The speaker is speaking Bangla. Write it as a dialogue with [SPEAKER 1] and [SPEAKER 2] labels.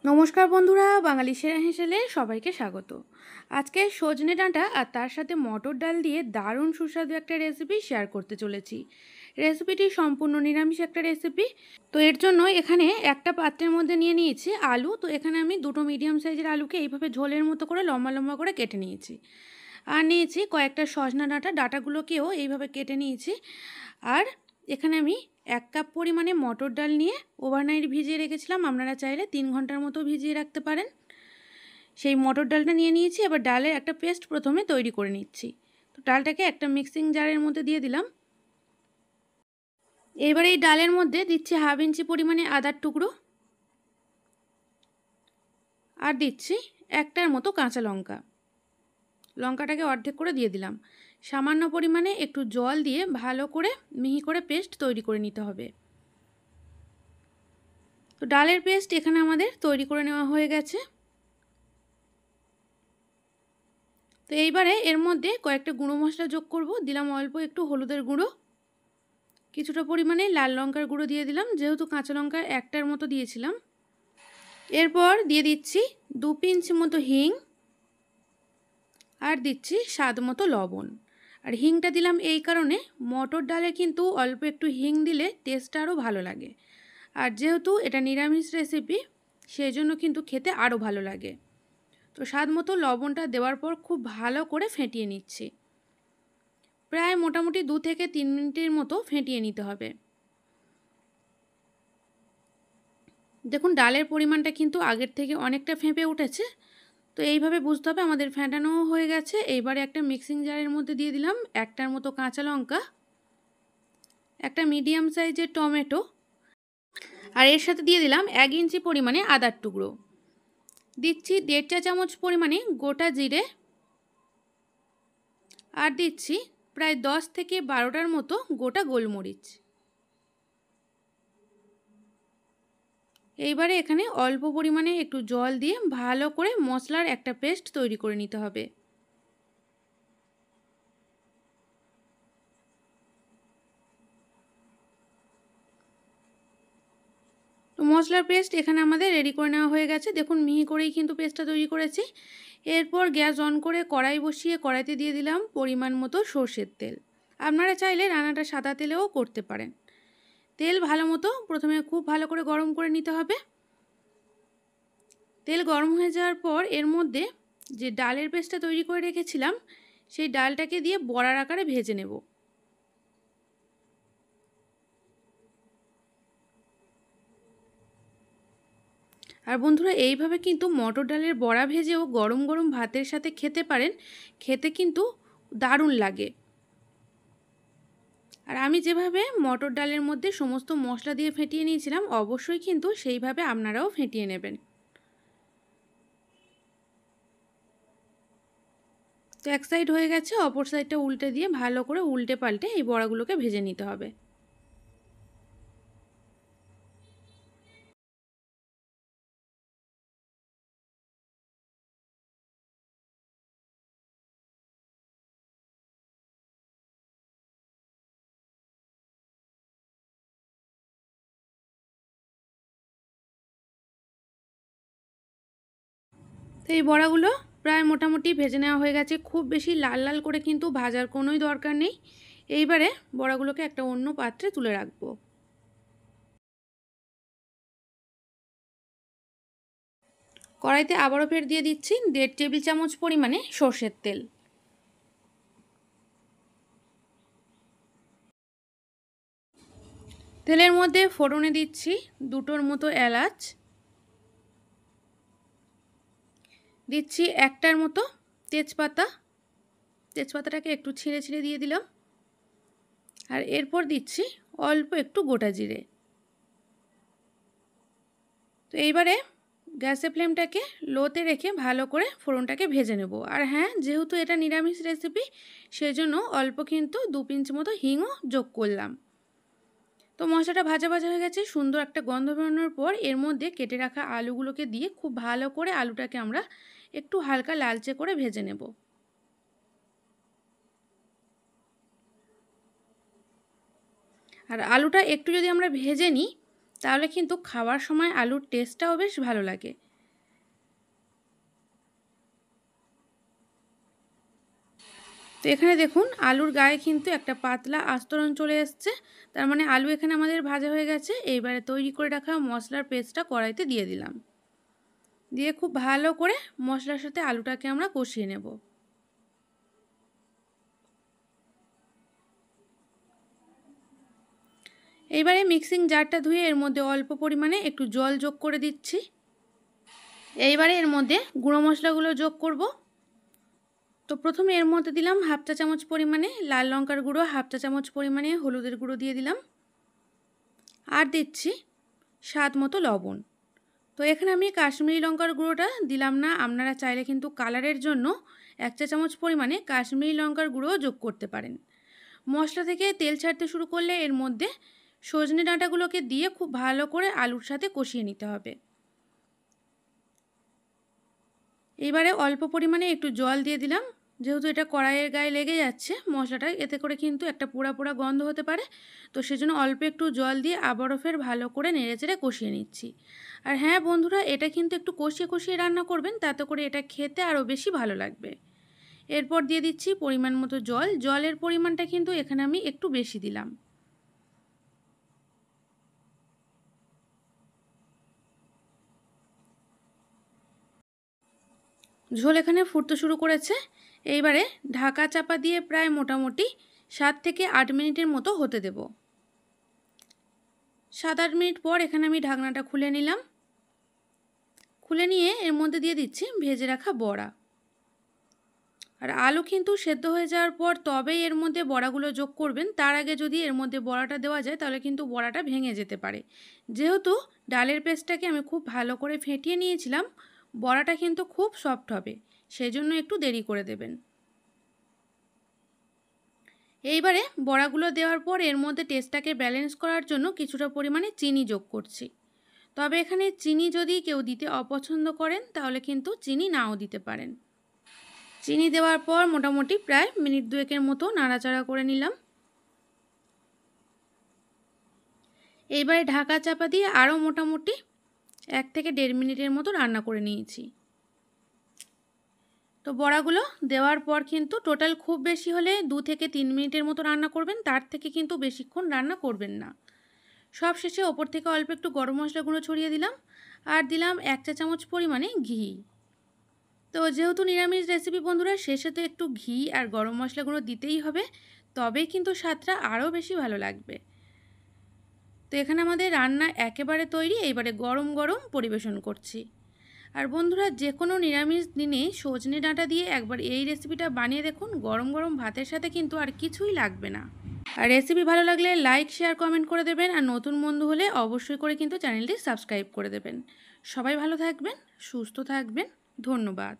[SPEAKER 1] নমস্কার বন্ধুরা, বাঙালি সেরা হেসেলে সবাইকে স্বাগত। আজকে সজনে ডাঁটা আর তার সাথে মটর ডাল দিয়ে দারুণ সুস্বাদু একটা রেসিপি শেয়ার করতে চলেছি। রেসিপিটি সম্পূর্ণ নিরামিষ একটা রেসিপি। তো এর জন্য এখানে একটা পাত্রের মধ্যে নিয়ে নিয়েছি আলু। তো এখানে আমি দুটো মিডিয়াম সাইজের আলুকে এইভাবে ঝোলের মতো করে লম্বা লম্বা করে কেটে নিয়েছি। আর নিয়েছি কয়েকটা সজনা ডাঁটাগুলোকেও এইভাবে কেটে নিয়েছি। আর এখানে আমি 1 কাপ পরিমাণে মটর ডাল নিয়ে ওভারনাইট ভিজিয়ে রেখেছিলাম। আপনারা চাইলে 3 ঘন্টার মতো ভিজিয়ে রাখতে পারেন। সেই মটর ডালটা নিয়ে নিয়েছি। এবার ডালের একটা পেস্ট প্রথমে তৈরি করে নিচ্ছি। তো ডালটাকে একটা মিক্সিং জারের মধ্যে দিয়ে দিলাম। এবার এই ডালের মধ্যে দিচ্ছি 1/2 ইঞ্চি পরিমাণে আদার টুকরো, আর দিচ্ছি একটার মতো কাঁচা লঙ্কা। লঙ্কাটাকে অর্ধেক করে দিয়ে দিলাম। সামান্য পরিমাণে একটু জল দিয়ে ভালো করে মিহি করে পেস্ট তৈরি করে নিতে হবে। তো ডালের পেস্ট এখানে আমাদের তৈরি করে নেওয়া হয়ে গেছে। তো এইবারে এর মধ্যে কয়েকটা গুঁড়ো মশলা যোগ করব। দিলাম অল্প একটু হলুদের গুঁড়ো, কিছুটা পরিমাণে লাল লঙ্কার গুঁড়ো দিয়ে দিলাম, যেহেতু কাঁচা লঙ্কা একটার মতো দিয়েছিলাম। এরপর দিয়ে দিচ্ছি 2 পিঞ্চ মতো হিং, আর দিচ্ছি স্বাদ মতো লবণ। আর হিংটা দিলাম এই কারণে, মটর ডালে কিন্তু অল্প একটু হিং দিলে টেস্টটা আরও ভালো লাগে। আর যেহেতু এটা নিরামিষ রেসিপি, সেই জন্য কিন্তু খেতে আরও ভালো লাগে। তো স্বাদ মতো লবণটা দেওয়ার পর খুব ভালো করে ফেটিয়ে নিচ্ছি। প্রায় মোটামুটি 2 থেকে 3 মিনিটের মতো ফেটিয়ে নিতে হবে। দেখুন ডালের পরিমাণটা কিন্তু আগের থেকে অনেকটা ফেঁপে উঠেছে। তো এইভাবে বুঝতে হবে আমাদের ফেটানো হয়ে গেছে। এইবারে একটা মিক্সিং জারের মধ্যে দিয়ে দিলাম একটার মতো কাঁচা লঙ্কা, একটা মিডিয়াম সাইজের টমেটো, আর এর সাথে দিয়ে দিলাম 1 ইঞ্চি পরিমাণে আদার টুকরো। দিচ্ছি 1.5 চা চামচ পরিমাণে গোটা জিরে, আর দিচ্ছি প্রায় 10 থেকে 12টার মতো গোটা গোলমরিচ। এইবারে এখানে অল্প পরিমাণে একটু জল দিয়ে ভালো করে মশলার একটা পেস্ট তৈরি করে নিতে হবে। তো মশলার পেস্ট এখানে আমাদের রেডি করে নেওয়া হয়ে গেছে। দেখুন মিহি করেই কিন্তু পেস্টটা তৈরি করেছি। এরপর গ্যাস অন করে কড়াই বসিয়ে কড়াইতে দিয়ে দিলাম পরিমাণ মতো সর্ষের তেল। আপনারা চাইলে রান্নাটা সাদা তেলেও করতে পারেন। তেল ভালো মতো প্রথমে খুব ভালো করে গরম করে নিতে হবে। তেল গরম হয়ে যাওয়ার পর এর মধ্যে যে ডালের পেস্টটা তৈরি করে রেখেছিলাম, সেই ডালটাকে দিয়ে বড়ার আকারে ভেজে নেব। আর বন্ধুরা, এইভাবে কিন্তু মটর ডালের বড়া ভেজেও গরম গরম ভাতের সাথে খেতে পারেন। খেতে কিন্তু দারুণ লাগে। আর আমি যেভাবে মটর ডালের মধ্যে সমস্ত মশলা দিয়ে ফেটিয়ে নিয়েছিলাম, অবশ্যই কিন্তু সেইভাবে আপনারাও ফেটিয়ে নেবেন। তো এক সাইড হয়ে গেছে, অপর সাইডটা উল্টে দিয়ে ভালো করে উল্টে পাল্টে এই বড়াগুলোকে ভেজে নিতে হবে। তো এই বড়াগুলো প্রায় মোটামুটি ভেজে নেওয়া হয়ে গেছে। খুব বেশি লাল লাল করে কিন্তু ভাজার কোনোই দরকার নেই। এইবারে বড়াগুলোকে একটা অন্য পাত্রে তুলে রাখবো। কড়াইতে আবারও ফের দিয়ে দিচ্ছি 1.5 টেবিল চামচ পরিমাণে সর্ষের তেল। তেলের মধ্যে ফোড়নে দিচ্ছি 2টোর মতো এলাচ, দিচ্ছি একটার মতো তেজপাতা। তেজপাতাটাকে একটু ছিঁড়ে ছিঁড়ে দিয়ে দিলাম। আর এরপর দিচ্ছি অল্প একটু গোটা জিরে। তো এইবারে গ্যাসের ফ্লেমটাকে লোতে রেখে ভালো করে ফোড়নটাকে ভেজে নেব। আর হ্যাঁ, যেহেতু এটা নিরামিষ রেসিপি, সেজন্য অল্প কিন্তু 2 পিঞ্চ মতো হিংও যোগ করলাম। তো মশলাটা ভাজা ভাজা হয়ে গেছে, সুন্দর একটা গন্ধ বেরোনোর পর এর মধ্যে কেটে রাখা আলুগুলোকে দিয়ে খুব ভালো করে আলুটাকে আমরা একটু হালকা লালচে করে ভেজে নেব। আর আলুটা একটু যদি আমরা ভেজে নিই, তাহলে কিন্তু খাওয়ার সময় আলুর টেস্টটাও বেশ ভালো লাগে। তো এখানে দেখুন আলুর গায়ে কিন্তু একটা পাতলা আস্তরণ চলে এসছে, তার মানে আলু এখানে আমাদের ভাজা হয়ে গেছে। এইবারে তৈরি করে রাখা মশলার পেস্টটা কড়াইতে দিয়ে দিলাম, দিয়ে খুব ভালো করে মশলার সাথে আলুটাকে আমরা কষিয়ে নেব। এইবারে মিক্সিং জারটা ধুয়ে এর মধ্যে অল্প পরিমাণে একটু জল যোগ করে দিচ্ছি। এইবারে এর মধ্যে গুঁড়ো মশলাগুলো যোগ করব। তো প্রথমে এর মধ্যে দিলাম হাফ চা চামচ পরিমাণে লাল লঙ্কার গুঁড়ো, হাফ চা চামচ পরিমাণে হলুদের গুঁড়ো দিয়ে দিলাম, আর দিচ্ছি স্বাদ মতো লবণ। তো এখানে আমি কাশ্মীরি লঙ্কার গুঁড়োটা দিলাম না, আপনারা চাইলে কিন্তু কালারের জন্য 1 চা চামচ পরিমাণে কাশ্মীরি লঙ্কার গুঁড়ো যোগ করতে পারেন। মশলা থেকে তেল ছাড়তে শুরু করলে এর মধ্যে সজনে ডাঁটাগুলোকে দিয়ে খুব ভালো করে আলুর সাথে কষিয়ে নিতে হবে। এবারে অল্প পরিমাণে একটু জল দিয়ে দিলাম, যেহেতু এটা কড়াইয়ের গায়ে লেগে যাচ্ছে মশলাটা, এতে করে কিন্তু একটা পোড়া পোড়া গন্ধ হতে পারে। তো সেজন্য অল্প একটু জল দিয়ে আবারও ফের ভালো করে নেড়েচেড়ে কষিয়ে নিচ্ছি। আর হ্যাঁ বন্ধুরা, এটা কিন্তু একটু কষিয়ে কষিয়ে রান্না করবেন, তাতে করে এটা খেতে আরও বেশি ভালো লাগবে। এরপর দিয়ে দিচ্ছি পরিমাণ মতো জল। জলের পরিমাণটা কিন্তু এখানে আমি একটু বেশি দিলাম। ঝোল এখানে ফুটতে শুরু করেছে। এইবারে ঢাকা চাপা দিয়ে প্রায় মোটামুটি 7 থেকে 8 মিনিটের মতো হতে দেব। 7-8 মিনিট পর এখানে আমি ঢাকনাটা খুলে নিলাম। খুলে নিয়ে এর মধ্যে দিয়ে দিচ্ছি ভেজে রাখা বড়া। আর আলু কিন্তু সেদ্ধ হয়ে যাওয়ার পর তবেই এর মধ্যে বড়াগুলো যোগ করবেন। তার আগে যদি এর মধ্যে বড়াটা দেওয়া যায় তাহলে কিন্তু বড়াটা ভেঙে যেতে পারে। যেহেতু ডালের পেস্টটাকে আমি খুব ভালো করে ফেটিয়ে নিয়েছিলাম, বড়াটা কিন্তু খুব সফট হবে, সেই জন্য একটু দেরি করে দেবেন। এইবারে বড়াগুলো দেওয়ার পর এর মধ্যে টেস্টটাকে ব্যালেন্স করার জন্য কিছুটা পরিমাণে চিনি যোগ করছি। তবে এখানে চিনি যদি কেউ দিতে অপছন্দ করেন তাহলে কিন্তু চিনি নাও দিতে পারেন। চিনি দেওয়ার পর মোটামুটি প্রায় মিনিট 2 মতো নাড়াচাড়া করে নিলাম। এইবারে ঢাকা চাপা দিয়ে আরও মোটামুটি 1 থেকে 1.5 মিনিটের মতো রান্না করে নিয়েছি। তো বড়াগুলো দেওয়ার পর কিন্তু টোটাল খুব বেশি হলে 2 থেকে 3 মিনিটের মতো রান্না করবেন, তার থেকে কিন্তু বেশিক্ষণ রান্না করবেন না। সব শেষে ওপর থেকে অল্প একটু গরম মশলা গুঁড়ো ছড়িয়ে দিলাম, আর দিলাম 1 চা চামচ পরিমাণে ঘি। তো যেহেতু নিরামিষ রেসিপি বন্ধুরা, শেষে তো একটু ঘি আর গরম মশলা গুঁড়ো দিতেই হবে, তবেই কিন্তু স্বাদটা আরও বেশি ভালো লাগবে। তো এখানে আমাদের রান্না একেবারে তৈরি। এইবারে গরম গরম পরিবেশন করছি। আর বন্ধুরা, যে কোনো নিরামিষ দিনে সজনে ডাঁটা দিয়ে একবার এই রেসিপিটা বানিয়ে দেখুন, গরম গরম ভাতের সাথে কিন্তু আর কিছুই লাগবে না। আর রেসিপি ভালো লাগলে লাইক শেয়ার কমেন্ট করে দেবেন, আর নতুন বন্ধু হলে অবশ্যই করে কিন্তু চ্যানেলটি সাবস্ক্রাইব করে দেবেন। সবাই ভালো থাকবেন, সুস্থ থাকবেন, ধন্যবাদ।